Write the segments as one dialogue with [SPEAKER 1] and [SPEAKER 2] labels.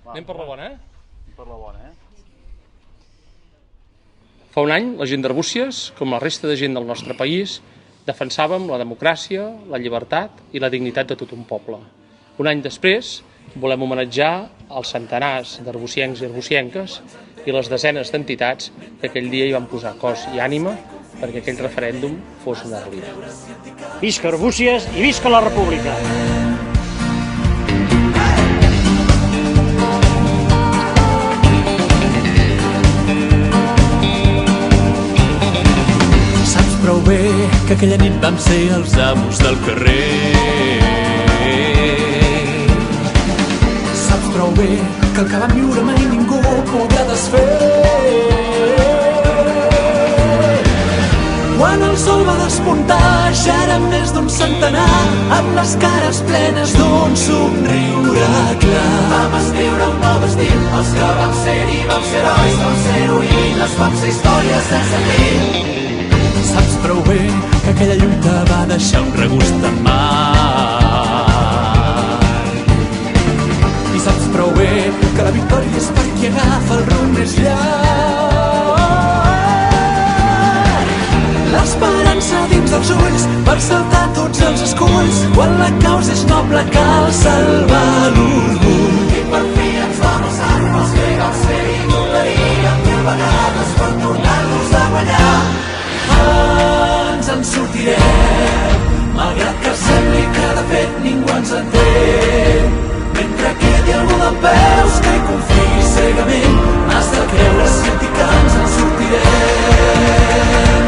[SPEAKER 1] Anem per la bona,
[SPEAKER 2] Per la bona,
[SPEAKER 1] Fa un any, la gent d'Arbúcies, com la resta de gent del nostre país, defensàvem la democràcia, la llibertat i la dignitat de tot un poble. Un any després, volem homenatjar els centenars d'arbuciencs i arbucienques i les desenes d'entitats que aquell dia hi van posar cos i ànima perquè aquell referèndum fos una realitat.
[SPEAKER 3] Visca Arbúcies i visca la República!
[SPEAKER 4] Saps prou bé que aquella nit vam ser els amos del carrer. Saps prou bé que el que vam viure mai ningú podrà desfer. Quan el sol va despuntar ja érem més d'un centenar, amb les cares plenes d'un somriure clar. Vam escriure un nou estil, els que vam ser-hi vam ser herois, vam ser heroïnes, vam ser històries sense fi. Saps prou bé que aquella lluita va deixar un regust amarg. I saps prou bé que la victòria és per qui agafa el rumb més llarg. L'esperança dins dels ulls per saltar tots els esculls. Quan la causa és noble cal salvar l'orgull. I per fi ens vam alçar els que vam ser-hi donaríem 1000 vegades per tornar-nos a guanyar. Ens en sortirem, malgrat que sembli que de fet ningú ens entén. Mentre quedi algú dempeus que hi confiï cegament, has de creure científic que ens en sortirem.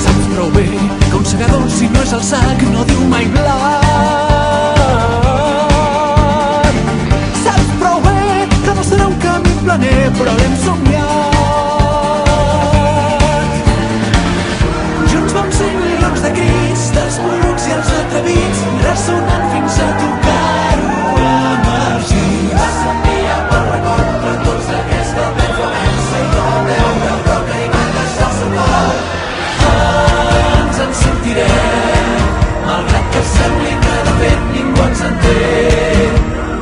[SPEAKER 4] Saps prou bé que un segador, si no és el sac, no diu mai blat. Saps prou bé que no serà un camí planer, però l'hem somiat. Junts vam ser milions de crits, dels porucs i els atrevits, ressonant fins a tocar-ho emergir. Va sentir pel record per tots aquells que el vent comença i no veure el roca i van deixar el seu cor. Ens en sortirem, malgrat que sembli que de fet ningú ens entén.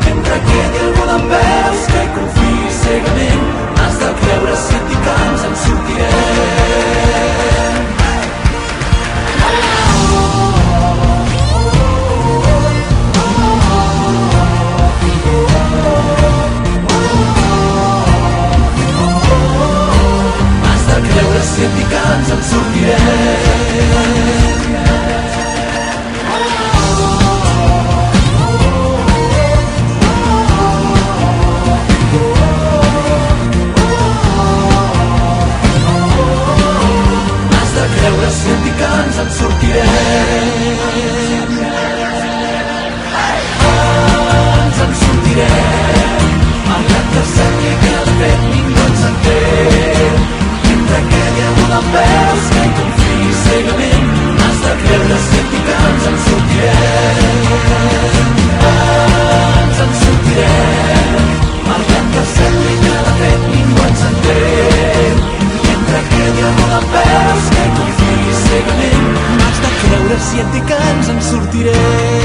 [SPEAKER 4] Mentre quedi algú dempeus que hi confiï cegament, has de creure científic que ens en sortirem. Científic que ens en sortirem. Has de creure científic que ens en sortirem. Ens en sortirem, malgrat que sembli que de fet ningú ens entén. Mentre quedi algú dempeus que hi confiï cegament, has de creure científic que ens en sortirem. Ens en sortirem, malgrat que sembli que de fet ningú ens entén. Mentre quedi algú dempeus que hi confiï cegament, has de creure científic que ens en sortirem.